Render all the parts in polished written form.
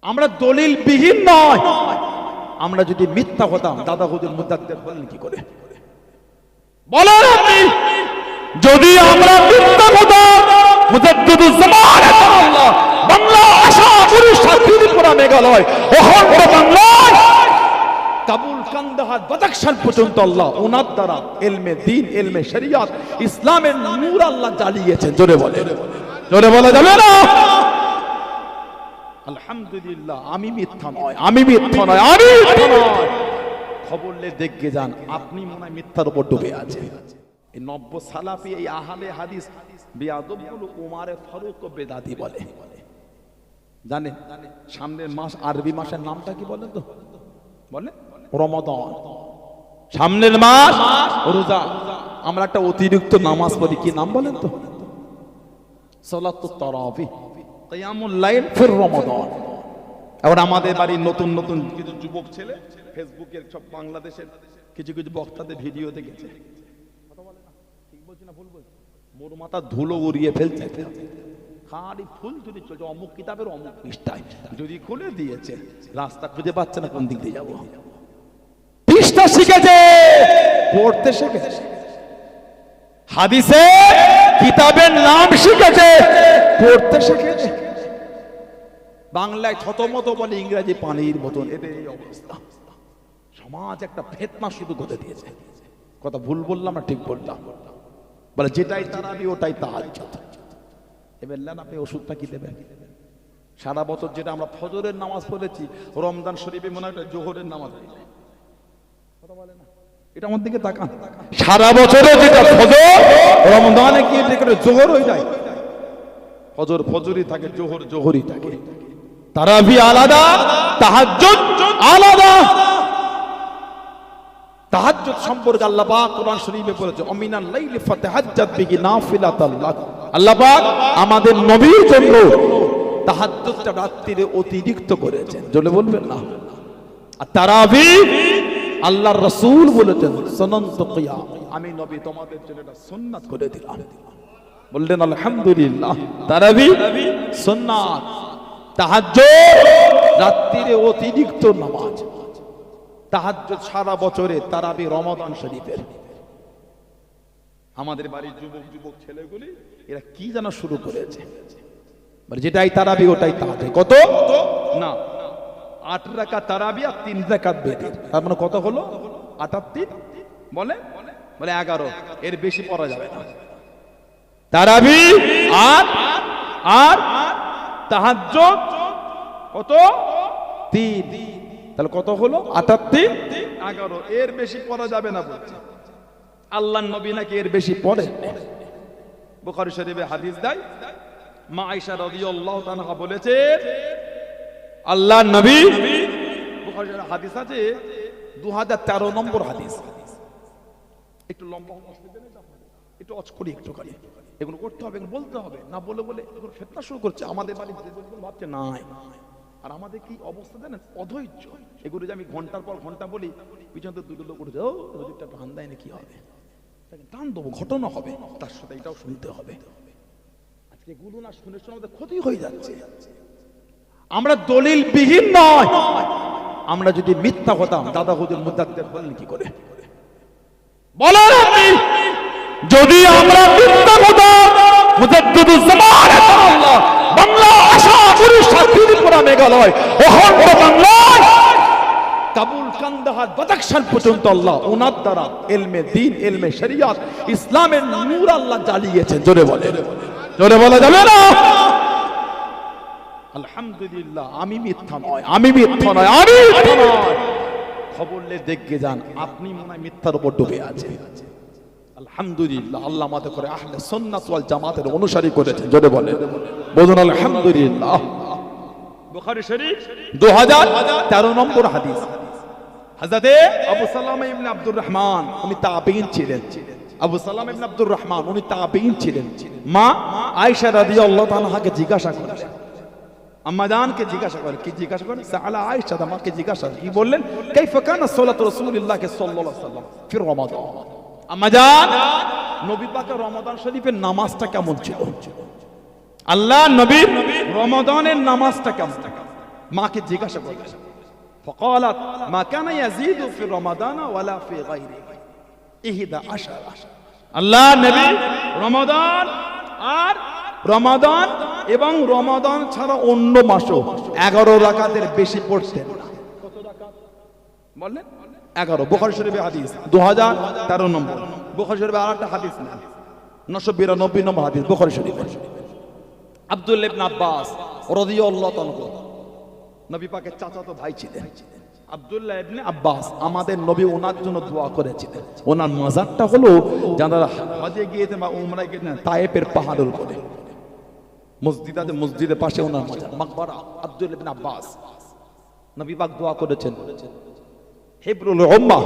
আমরা দলিল বিহীন নয়। আমরা যদি মিথ্যা হতাম দাদা হুজুর মুজাদ্দিদ বলেন কি করে? বলেন আপনি, যদি আমরা মিথ্যা হতাম মুজাদ্দিদুজ জামান আল্লাহ বাংলা আশা উড়িষ্যা ত্রিপুরা মেঘালয় অখণ্ড বাংলায় কাবুল কান্দাহার বাদাকশান পর্যন্ত আল্লাহ ওনার দ্বারা ইলমে দ্বীন ইলমে শরিয়ত ইসলামের নূর আল্লাহ জ্বালিয়েছেন। জোরে বলে, জোরে বলা যাবে না? আলহামদুলিল্লাহ। আমি মিথ্যা নয়, আমি মিথ্যা নয়, আমি মিথ্যা নয়। খবর লে দেখে যান, আপনি মনে হয় মিথ্যার উপর ডুবে আছেন। এই নব্য সালাফি এই আহলে হাদিস বিয়াদবগুলো উমারে ফারুক ও বেদাতি বলে। জানেন সামনের মাস আরবি মাসের নামটা কি বলেন তো? বলেন রমাদান। সামনের মাস রোজা। আমরা একটা অতিরিক্ত নামাজ পড়ি, কি নাম বলেন তো? সালাতুত তারাবিহ, কিয়ামুল লাইল ফির রমাদান। এবার আমাদের বাড়ির নতুন নতুন কিছু যুবক ছেলে ফেসবুকের সব বাংলাদেশের কিছু কিছু বক্তাদের ভিডিও দেখেছে, কথা বলে না, ঠিক বলছি না ভুল বলছি? মোর মাথা ধুলো উড়িয়ে ফেলছে, খালি ফুল যদি চলছে অমুক কিতাবের অমুক পৃষ্ঠায়, যদি খুলে দিয়েছে রাস্তা খুঁজে পাচ্ছে না কোন দিক দিয়ে যাবো। পৃষ্ঠা শিখেছে, পড়তে শিখেছে, হাদিসে কিতাবের নাম শিখেছে, পড়তে শিখেছে। বাংলায় থতমত বলে, ইংরেজি পানির মতন। এদের এই অবস্থা। সমাজ একটা ফিতনা শুরু করে দিয়েছে। কথা ভুল বললাম না ঠিক বললাম? বলে যেটাই তারাবি ওটাই তাহাজ্জুদ। এবার আপনি ওষুধটা কি দেবেন? সারা বছর যেটা আমরা ফজরের নামাজ পড়েছি, রমজান শরীফে মনে হয় জোহরের নামাজ, কথা বলে না? এটা আমার দিকে তাকান। সারা বছরে যেটা ফজর, রমজানে কি জোহর হয়ে যায়। ফজর ফজরই থাকে, জোহর জোহরই থাকে। তারাবি আলাদা, তাহাজ্জুদ আলাদা। তাহাজ্জুদ সম্পর্কে আল্লাহ পাক কোরআন শরীফে বলেছে, অমিনাল লাইলি ফাতাহাজ্জাদ বিহি নাফিলাতাল লাক। আল্লাহ পাক আমাদের নবীর জন্য তাহাজ্জুদটা রাত্রিরে অতিরিক্ত করেছেন। জোরে বলবেন না? আর তারাবি আল্লাহর রাসূল বলেছেন সুন্নাত কিয়াম, আমি নবী তোমাদের জন্য এটা সুন্নাত করে দিলাম। বললেন আলহামদুলিল্লাহ। তারাবি সুন্নাত, তাহাজ্জুদ রাত্রিরে অতিরিক্ত নামাজ। তাহাজ্জুদ সারা বছরে, তারাবি রমাদান শরীফের। আমাদের বাড়ির যুবক যুবক ছেলেগুলি এরা কি যেন শুরু করেছে, মানে যেটাই তারাবি ওটাই তাহাজ্জুদ। কত না 8 রাকাত তারাবি আর 3 রাকাত বেদির, তার মানে কত হলো? 88 বলে বলে 11। এর বেশি পড়া যাবে না। তারাবি আর তাহাজ্জুদ কত? 3। তাহলে কত হলো? 88 11। এর বেশি পড়া যাবে না বলছে। আল্লাহর নবী নাকি এর বেশি পড়ে। বুখারী শরীফে হাদিস দেয়, মা আয়েশা রাদিয়াল্লাহু তাআলা বলেছে, আল্লাহর নবী, বুখারী শরীফে হাদিস আছে 2013 নম্বর হাদিস। একটু লম্বা একটু অচ করি, একটু করি, এগুলো করতে হবে, এগুলো বলতে হবে না। বলে বলে এগুলো ফিতনা শুরু করছে আমাদের বাড়ির যুবকগুলো, ভাবছে নাই। আর আমাদের কি অবস্থা জানেন? অধৈর্য। এগুলো যে আমি ঘন্টার পর ঘন্টা বলি, পিছন তো দুটো লোক উঠে, ও হুজুরটা টান দেয় না, কি হবে? টান দেবো, ঘটনা হবে, তার সাথে এটাও শুনতে হবে। আজকে এগুলো না শুনে শুনে আমাদের ক্ষতি হয়ে যাচ্ছে। আমরা দলিল বিহীন নয়। আমরা যদি মিথ্যা হতাম দাদা হুজুর মুজাদ্দিদ বলেন কি করে? বলেন আপনি, যদি আমরা মিথ্যা হতাম মুজাদ্দিদুজ জামান আল্লাহ বাংলা আশা উড়িষ্যা ত্রিপুরা মেঘালয় অখণ্ড বাংলায় কাবুল কান্দাহার বাদাকশান পর্যন্ত আল্লাহ ওনার দ্বারা ইলমে দ্বীন ইলমে শরিয়ত ইসলামের নূর আল্লাহ জ্বালিয়েছেন। জোরে বলে, জোরে বলা যাবে না? আলহামদুলিল্লাহ। আমি মিথ্যা নয়, আমি মিথ্যা নয়, আমি মিথ্যা নয়। খবর লে দেখে যান, আপনি মনে হয় মিথ্যার উপর ডুবে আছেন। আলহামদুলিল্লাহ। আল্লাহ আমাদের করে আহলে সুন্নাত ওয়াল জামাতের অনুসারী করেছেন। জোরে বলে, বলুন আলহামদুলিল্লাহ। বুখারী শরীফ 2013 নম্বর হাদিস। হযরতে আবু সালামা ইবনে আব্দুর রহমান, উনি তাবেঈন ছিলেন। আবু সালামা ইবনে আব্দুর রহমান উনি তাবেঈন ছিলেন। মা আয়েশা রাদিয়াল্লাহু তাআলাকে জিজ্ঞাসা করেন, আম্মা জানকে জিজ্ঞাসা করেন, কি জিজ্ঞাসা করেন? সাআলা আয়েশা, আমাকে জিজ্ঞাসা কি বললেন? কাইফা কানা সালাতু রাসূলিল্লাহ সাল্লাল্লাহু আলাইহি ওয়াসাল্লাম ফি রমাদান। আম্মা জান, নবী পাকের রমাদান শরীফের নামাজটা কেমন ছিল? আল্লাহ নবীর রমাদানের নামাজটা কেমন? মাকে জিজ্ঞাসা করলেন, فقالت ما كان يزيد في رمضان ولا في غيره 11। আল্লাহ নবী রমাদান আর রমাদান এবং রমাদান ছাড়া অন্য মাসও 11 রাকাতের বেশি পড়তেন না। কত রাকাত বললেন? 11। বুখারী শরীফে হাদিস 2013 নম্বর। বুখারী শরীফে আরেকটা হাদিস না, 992 নম্বর হাদিস বুখারী শরীফে। আব্দুল্লাহ ইবনে আব্বাস রাদিয়াল্লাহু তাআলা নবী পাকের চাচাতো ভাই ছিলেন। আব্দুল্লাহ ইবনে আব্বাস আমাদের নবী ওনার জন্য দোয়া করেছিলেন। ওনার মাজারটা হলো যারা হজে গিয়েছেন বা উমরায় গিয়েছেন তায়েফের পাহাড়ের উপরে, মসজিদের পাশে ওনার মাজার মাকবারা আব্দুল্লাহ ইবনে আব্বাস। নবী পাক দোয়া করেছেন, হিবরুল উম্মাহ,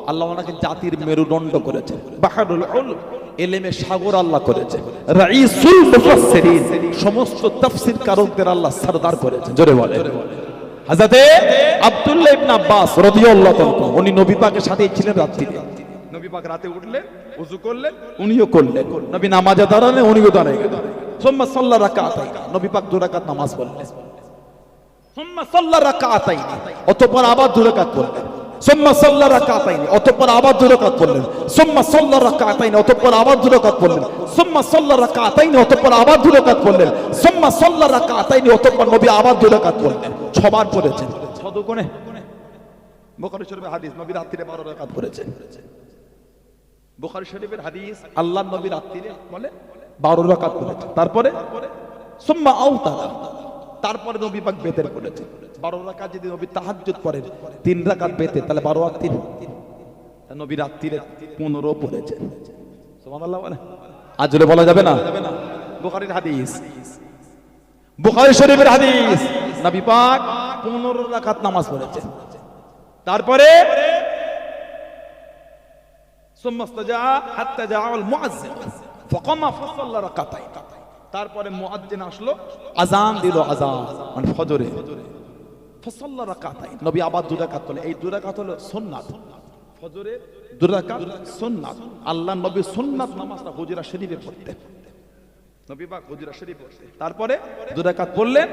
আল্লাহ ওনাকে জাতির মেরুদণ্ড করেছেন। বাহরুল উলুম, ইলমে সাগর আল্লাহ করেছেন। রাইসুল মুফাসসিরিন, সমস্ত তাফসীর কারকদের আল্লাহ সরদার করেছেন। জোরে বলে হযরতে আব্দুল্লাহ ইবনে আব্বাস রাদিয়াল্লাহু তাআলা, উনি নবী পাকের সাথেই ছিলেন রাত্রিতে। নবী পাক রাতে উঠলেন, ওযু করলেন, উনিও করলেন। নবী নামাজে দাঁড়ালেন, উনিও দাঁড়িয়ে গেলেন। সুম্মা সাল্লা রাকাতাইন, নবী পাক 2 রাকাত নামাজ পড়লেন। সুম্মা সাল্লা রাকাতাইন, অতঃপর আবার 2 রাকাত পড়লেন। সুম্মা সাল্লা রাকাতাইন, অতঃপর আবার 2 রাকাত পড়লেন। সুম্মা সাল্লা রাকাতাইন, অতঃপর আবার 2 রাকাত পড়লেন। সুম্মা সাল্লা রাকাতাইন, অতঃপর আবার 2 রাকাত পড়লেন। সুম্মা সাল্লা রাকাতাইন, অতঃপর নবী আবার 2 রাকাত পড়লেন। 6 বার পড়েছেন। কত কোণে? বুখারী শরীফের হাদিস, নবী রাত্রিতে 12 রাকাত পড়েছেন। বুখারী শরীফের হাদিস, আল্লাহর নবী রাত্রিতে বলে 12 রাকাত পড়েছেন। তারপরে সুম্মা আওতারা, তারপরে নবী পাক বেতের পড়েছেন। 12 রাকাত যদি নবী তাহাজ্জুদ পড়েন 3 রাকাত বেতে, তাহলে 12 আর 3, নবী রাত্রিতে 15 পড়েছেন। সুবহানাল্লাহ বলে আজলে বলা যাবে না। বুখারীর হাদিস, বুখারী শরীফের হাদিস, নবী পাক 15 রাকাত নামাজ পড়েছেন। তারপরে সুম্মাস্তাজা হাত্তা জাআল মুআজ্জিন ফাকামা ফাসাল্লা রাকাতাইন, তারপরে মুআজ্জিন আসলো, আযান দিল, আযান মানে ফজরে। ফাসাল্লা রাকাতাইন, নবী আবার 2 রাকাত পড়লেন। এই 2 রাকাত হলো সুন্নাত, ফজরে 2 রাকাত সুন্নাত। আল্লাহর নবী সুন্নাত নামাজটা হুজরা শরীফে পড়তেন। নবী পাক হুজরা শরীফ পড়তেন। তারপরে 2 রাকাত পড়লেন,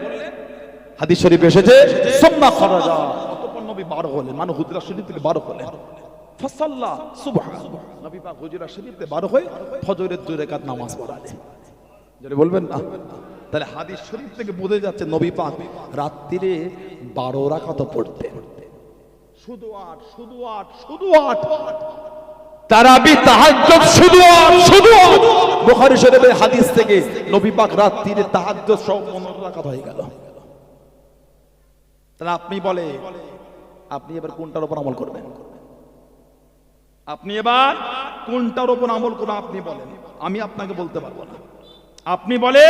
হাদিস শরীফে এসেছে সুম্মা খারাজা, অতঃপর নবী বার হলেন, মানে হুজরা শরীফ থেকে বার হলেন। ফাসাল্লা সুবহ, নবী পাক হুজরা শরীফ থেকে বার হয়ে ফজরের 2 রাকাত নামাজ পড়ালেন। যদি বলবেন না, তাহলে হাদিস শরীফ থেকে বোঝা যাচ্ছে নবী পাক রাত্রিরে 12 রাকাত পড়তেন। শুধু 8, শুধু 8, শুধু 8 তারাবি তাহাজ্জুদ, শুধু 8, শুধু 8। বুখারী শরীফের হাদিস থেকে নবী পাক রাত্রিরে তাহাজ্জুদ সব 15 রাকাত হয়ে গেল। তাহলে আপনি বলে, আপনি এবার কোনটার উপর আমল করবেন? আপনি এবার কোনটার উপর আমল করবেন? আপনি বলেন, আমি আপনাকে বলতে পারবো না। আপনি বলে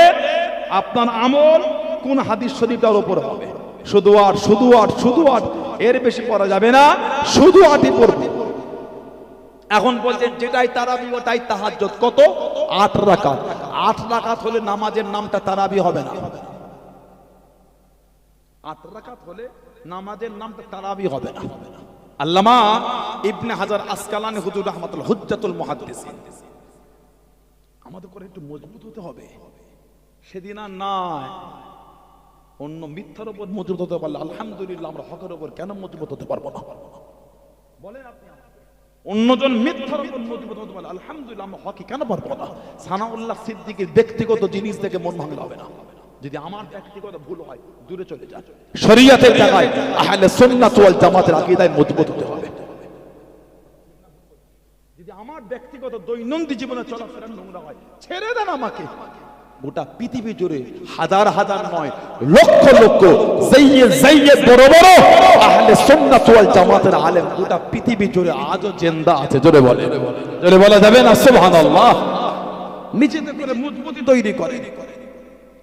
আপনার আমল কোন হাদিস শরীফটার উপর হবে? শুধু 8, শুধু 8, শুধু 8, এর বেশি পড়া যাবে না, শুধু 8ই পড়বে। এখন বলছেন যেটাই তারাবি ওটাই তাহাজ্জুদ। কত? 8 রাকাত। 8 রাকাত হলে নামাজের নামটা তারাবি হবে না। 8 রাকাত হলে নামাজের নামটা তারাবি হবে না। আল্লামা ইবনে হাজার আসকালানী হুজুর রাহমাতুল্লাহ, হুজ্জাতুল মুহাদ্দিসিন। আমাদের করে একটু মজবুত হতে হবে। সেদিন আর নাই, অন্য মিথ্যার উপর মজবুত হতে পারলে আলহামদুলিল্লাহ, আমরা হকের উপর কেন মজবুত হতে পারবো না? বলেন আপনি, অন্যজন মিথ্যার উপর মজবুত হতে পারলে আলহামদুলিল্লাহ, আমরা হকে কেন পারবো না? সানাউল্লাহ সিদ্দিকীর ব্যক্তিগত জিনিস থেকে মন ভাঙলে হবে না। যদি আমার ব্যক্তিগত ভুল হয় দূরে চলে যান। শরীয়তের জায়গায় আহলে সুন্নাত ওয়াল জামাতের আকীদায় মজবুত হতে হবে। যদি আমার ব্যক্তিগত দৈনন্দিন জীবনে চলাফেরা নোংরা হয়, ছেড়ে দেন আমাকে। গোটা পৃথিবী জুড়ে হাজার হাজার নয়, লক্ষ লক্ষ জাইয়ে বড় বড় আহলে সুন্নাত ওয়াল জামাতের আলেম গোটা পৃথিবী জুড়ে আজও জিন্দা আছে। জোরে বলে, জোরে বলা যাবে না সুবহানাল্লাহ। নিজেদের করে মজবুতি তৈরি করে,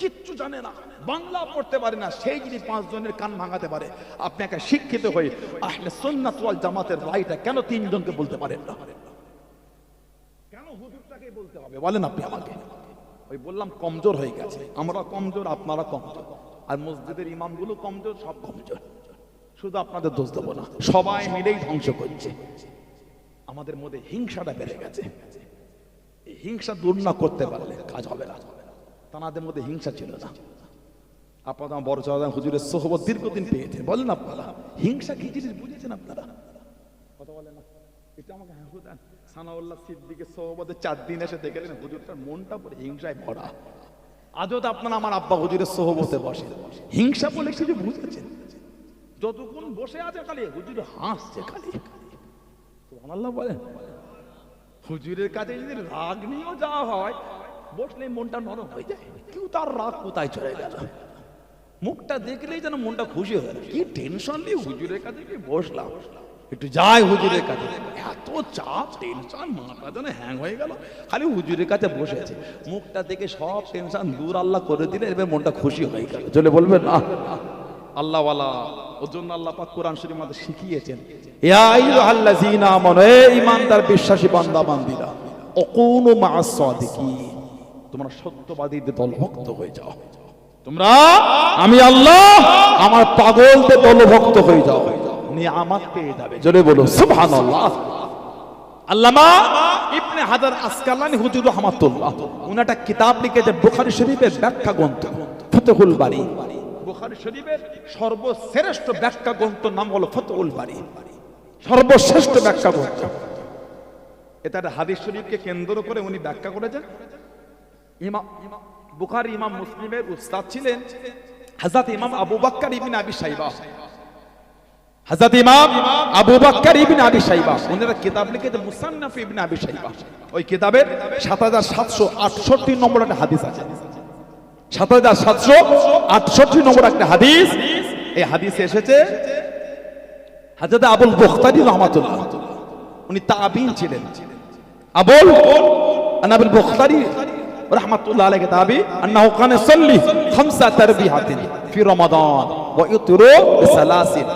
কিচ্ছু জানে না, বাংলা পড়তে পারে না, সেই যিনি 5 জনের কান ভাঙাতে পারে। আপনি একা শিক্ষিত হয়ে আহলে সুন্নাত ওয়াল জামাতের রায়টা কেন 3 জনকে বলতে পারেন না? কেন হুজুরটাকে বলতে হবে বলেন আপনি আমাকে? ওই বললাম কমজোর হয়ে গেছে, আমরা কমজোর, আপনারা কমজোর, আর মসজিদের ইমামগুলো কমজোর, সব কমজোর। শুধু আপনাদের দোষ দেবো না, সবাই মিলেই ধ্বংস করছে। আমাদের মধ্যে হিংসাটা বেড়ে গেছে। এই হিংসা দূর না করতে পারলে কাজ হবে না। তাদের মধ্যে হিংসা ছিল না, আপনারা বড় চাচা হুজুরের সোহবত দীর্ঘদিন পেয়েছেন, বলেন আপনারা হিংসা কি জিনিস বুঝেছেন আপনারা? কথা বলেন না, এটা আমাকে হ্যাঁ দেন। সানাউল্লাহ সিদ্দিকের সোহবতে 4 দিন এসে দেখলেন হুজুরটার মনটা পুরো হিংসায় ভরা। আজও তো আপনারা আমার আব্বা হুজুরের সোহবতে বসে, হিংসা বলে কিছু বুঝেছেন? যতক্ষণ বসে আছে খালি হুজুর হাসছে, খালি সুবহানাল্লাহ বলেন। হুজুরের কাছে যদি রাগ নিয়েও যাওয়া হয়, বসলে মনটা নরম হয়ে যায়। কেউ তার রাগ কোথায় চলে গেল, মুখটা দেখলেই যেন মনটা খুশি হয়ে গেল। কি টেনশন নিয়ে হুজুরের কাছে কি বসলাম, একটু যাই হুজুরের কাছে, এত চাপ টেনশন, মাথা যেন হ্যাং হয়ে গেল। খালি হুজুরের কাছে বসে আছে, মুখটা দেখে সব টেনশন দূর আল্লাহ করে দিলে, এবার মনটা খুশি হয়ে গেল। চলে বলবেন না আল্লাহ ওয়ালা। ওর জন্য আল্লাহ পাক কোরআন শরীফের মধ্যে শিখিয়েছেন, ইয়া আইয়ুহাল্লাযীনা আমানু, হে ঈমানদার বিশ্বাসী বান্দা বান্দীরা, উকুনু মা'আস সাদিকিন, তোমরা সত্যবাদীদের দলভুক্ত হয়ে যাও। তোমরা আমি আল্লাহ আমার পাগলদের দলভুক্ত হয়ে যাও, নিয়ামত পেয়ে যাবে। জোরে বলো সুবহানাল্লাহ। আল্লামা ইবনে হাজার আসকালানী হুজুর রাহমাতুল্লাহ, উনি একটা কিতাব লিখেছে বুখারী শরীফের ব্যাখ্যা গ্রন্থ ফাতহুল বারী। বুখারী শরীফের সর্বশ্রেষ্ঠ ব্যাখ্যা গ্রন্থ নাম হলো ফাতহুল বারী, সর্বশ্রেষ্ঠ ব্যাখ্যা গ্রন্থ। এটা হাদিস শরীফকে কেন্দ্র করে উনি ব্যাখ্যা করেছেন। ইমাম বুখারী ইমাম মুসলিমের উস্তাদ ছিলেন হযরত ইমাম আবু বকর ইবনে আবি শাইবা। হযরত ইমাম আবু বকর ইবনে আবি শাইবা উনারা কিতাব লিখেছেন মুসান্নাফ ইবনে আবি শাইবা। ওই কিতাবের 7768 নম্বর একটা হাদিস আছে, 7768 নম্বর একটা হাদিস। এই হাদিসে এসেছে হযরত আবুল বুখতারি রাহমাতুল্লাহ, উনি তাবিঈন ছিলেন। আবুল বুখতারি রাহমাতুল্লাহ আলাইহি তাবি আন্নাহু কানা ইসাল্লি 5 তারবিহাতিন ফি রমাদান ওয়া ইউতিরু বিসালাসিন।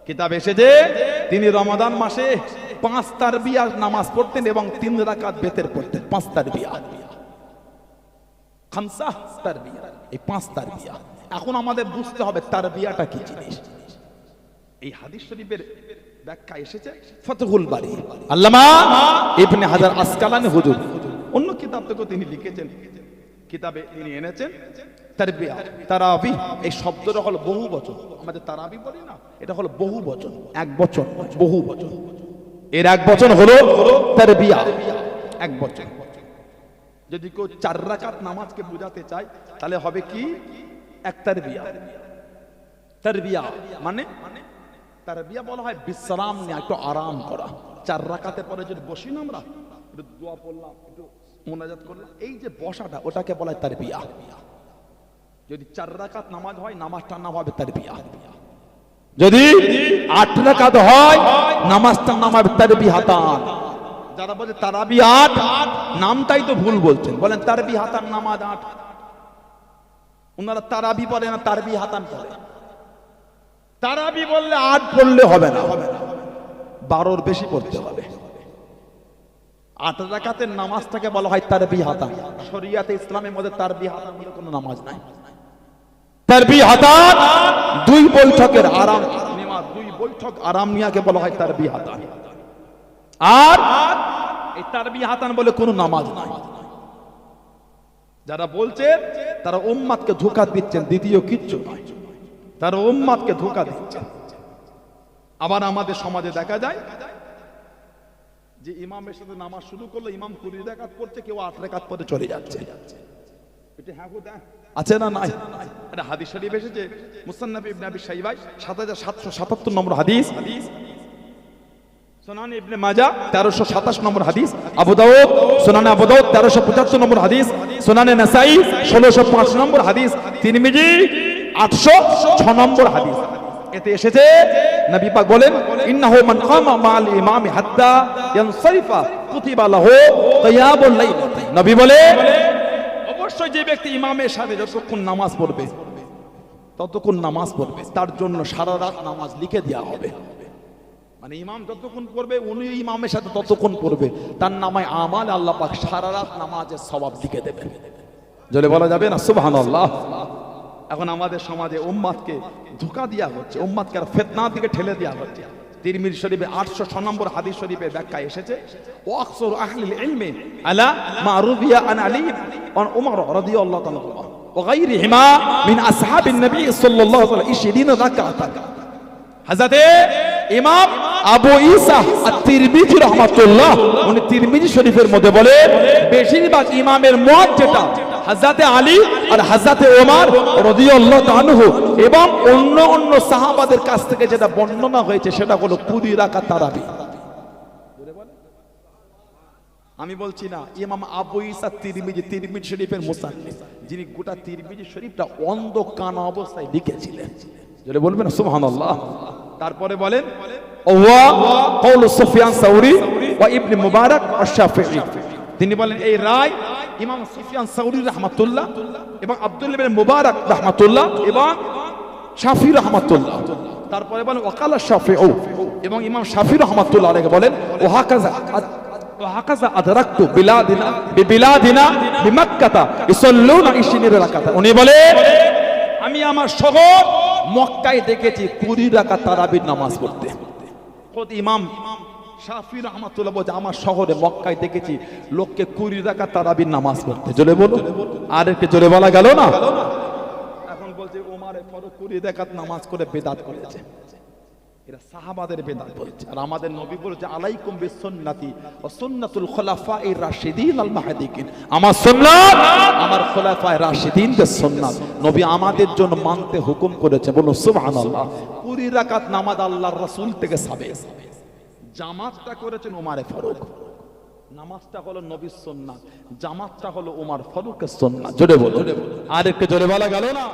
কিতাব এসেছে তিনি রমাদান মাসে 5 তারবিয়া নামাজ পড়তেন এবং 3 রাকাত বেতের পড়তেন। 5 তারবিয়া, 5 তারবিয়া, এই 5 তারবিয়া। এখন আমাদের বুঝতে হবে তারবিয়াটা কি জিনিস। এই হাদিস শরীফের ব্যাখ্যা এসেছে ফাতহুল বারী, আল্লামা ইবনে হাজার আসকালানী হুজুর। অন্য কিতাব থেকে তিনি লিখেছেন, কিতাবে তিনি এনেছেন তারবিয়া, তারাবি। এই শব্দটা হলো বহু বচন। আমাদের তারাবি বলি না, এটা হলো বহু বচন, এক বচন, বহু বচন। এর এক বচন হলো তারবিয়া, এক বচন। যদি কেউ 4 রাকাত নামাজকে বোঝাতে চায় তাহলে হবে কি এক তারবিয়া। তারবিয়া মানে তারবিয়া বলা হয় বিশ্রাম নেওয়া, একটু আরাম করা। 4 রাকাতের পরে যদি বসি না আমরা, একটু দোয়া পড়লাম, একটু মুনাজাত করলাম, এই যে বসাটা ওটাকে বলা হয় তারবিয়া। যদি 4 রাকাত নামাজ হয়, নামাজটার নাম হবে তারবিয়া। যদি 8 রাকাত হয়, নামাজটার নাম হবে তারবিহাতান। যারা বলে তারাবি 8, নামটাই তো ভুল বলছেন, বলেন তারবিহাতান নামাজ 8। ওনারা তারাবি পড়ে না, তারবিহাতান পড়ে। তারাবি বললে 8 পড়লে হবে না, 12-র বেশি পড়তে হবে। 8 রাকাতের নামাজটাকে বলা হয় তারবিহাতান। শরিয়াতে ইসলামের মধ্যে তারবিহাতান বলে কোনো নামাজ নাই। তারবিহাতান 2 বৈঠকের আরাম নামাজ, 2 বৈঠক আরাম নিয়াকে বলা হয় তারবিহাতান। আর এই তারবিহাতান বলে কোনো নামাজ নাই। যারা বলছেন তারা উম্মাতকে ধোঁকা দিচ্ছেন, দ্বিতীয় কিচ্ছু নয়। তারা উম্মাতকে ধোঁকা দিচ্ছেন। আবার আমাদের সমাজে দেখা যায় যে ইমামের সাথে নামাজ শুরু করলো, ইমাম 20 রাকাত পড়ছে, কেউ 8 রাকাত পড়ে চলে যাচ্ছে। এটা হ্যাঁ আছে না নাই? এটা হাদিস শরীফ এসেছে মুসান্নাফ ইবনে আবি শাইবা 7777 নম্বর হাদিস, সুনান ইবনে মাজাহ 1327 নম্বর হাদিস, আবু দাউদ সুনান আবু দাউদ 1375 নম্বর হাদিস, সুনানে নাসাই 1605 নম্বর হাদিস, তিরমিজি 806 নম্বর হাদিস। এতে এসেছে নবী পাক বলেন ইন্নাহু মান কামা মা'আল ইমামি হাত্তা ইয়ানসারিফা কুতিবা লাহু কিয়ামুল লাইল। নবী বলে অবশ্যই যে ব্যক্তি ইমামের সাথে যতক্ষণ নামাজ পড়বে, ততক্ষণ নামাজ পড়বে, তার জন্য সারা রাত নামাজ লিখে দেওয়া হবে। মানে ইমাম যতক্ষণ পড়বে, উনি ইমামের সাথে ততক্ষণ পড়বে, তার নামায় আমাল আল্লাহ পাক সারা রাত নামাজের সওয়াব লিখে দেবেন। জোরে বলা যাবে না সুবহানাল্লাহ। এখন আমাদের সমাজে উম্মাতকে ধোঁকা দেওয়া হচ্ছে, উম্মাতকে ফিতনার দিকে ঠেলে দেওয়া হচ্ছে। তিরমিজি শরীফে 806 নম্বর হাদিস শরীফে ব্যাখ্যা এসেছে ওয়াকসুর আহলিল ইলমি আলা মা রুবিয়া আন আলী ওয়া উমর রাদিয়াল্লাহু তাআলা وغيرهما من أصحاب النبي صلى الله عليه وسلم 20 ركعة হযরতে ইমাম আবু ঈসা আত-তিরমিজি রাহমাতুল্লাহ উনি তিরমিজি শরীফের মধ্যে বলে বেশিরভাগ ইমামের মত যেটা হযরতে আলী আর হযরতে ওমর রাদিয়াল্লাহু তাআলা আনহু এবং অন্য অন্য সাহাবাদের কাছ থেকে যেটা বর্ণনা হয়েছে সেটা হলো 20 রাকাত তারাবি। আমি বলছি না, ইমাম আবু ঈসা তিরমিজি শরীফের মুসান্নিফ, যিনি গোটা তিরমিজি শরীফটা অন্ধ কানা অবস্থায় লিখেছিলেন, যদি বলবেন সুবহানাল্লাহ। তারপরে বলেন ওয়া কওল সুফিয়ান সাউরি ওয়া ইবনে মুবারক ওয়া শাফিঈ, তিনি বলেন এই রায় ইমাম সুফিয়ান সাউরি রাহমাতুল্লাহ এবং আব্দুল্লাহ ইবনে মুবারক রাহমাতুল্লাহ এবং শাফি রাহমাতুল্লাহ। তারপরে বলেন ওয়াকালা শাফিঈ, এবং ইমাম শাফি রাহমাতুল্লাহ আলাইহি বলেন ওয়াহাকাযা আদরাকতু বিলাদিনা বিমাক্কাতা ইসাল্লুনা 20 রাকাত। উনি বলে আমি আমার শহর মক্কায় দেখেছি 20 রাকাত তারাবির নামাজ পড়তে। খোদ ইমাম শাফি রাহমাতুল্লাহ বলে আমার শহরে মক্কায় দেখেছি লোককে 20 রাকাত তারাবির নামাজ পড়তে। জোরে বলো, আর একটু জোরে বলা গেল না? এখন বলছে ওমরে ফারুক 20 রাকাত নামাজ করে বেদাত করেছে। এরা সাহাবাদের বেদাত বলছে, আর আমাদের নবী বলেছে আলাইকুম বিসুন্নতি ওয়া সুন্নাতুল খুলাফায়ে রাশিদিন আল মাহদিকিন, আমার সুন্নাত আমার খুলাফায়ে রাশিদিনদের সুন্নাত নবী আমাদের জন্য মানতে হুকুম করেছে। বলুন সুবহানাল্লাহ। 20 রাকাত নামাজ আল্লাহর রাসূল থেকে সাবেক, জামাতটা করেছেন ওমরে ফারুক, নামাজটা হলো নবীর সুন্নাত, জামাতটা হলো ওমর ফারুকের সুন্নাত। জোরে বলো, আর একটু জোরে বলা গেল না?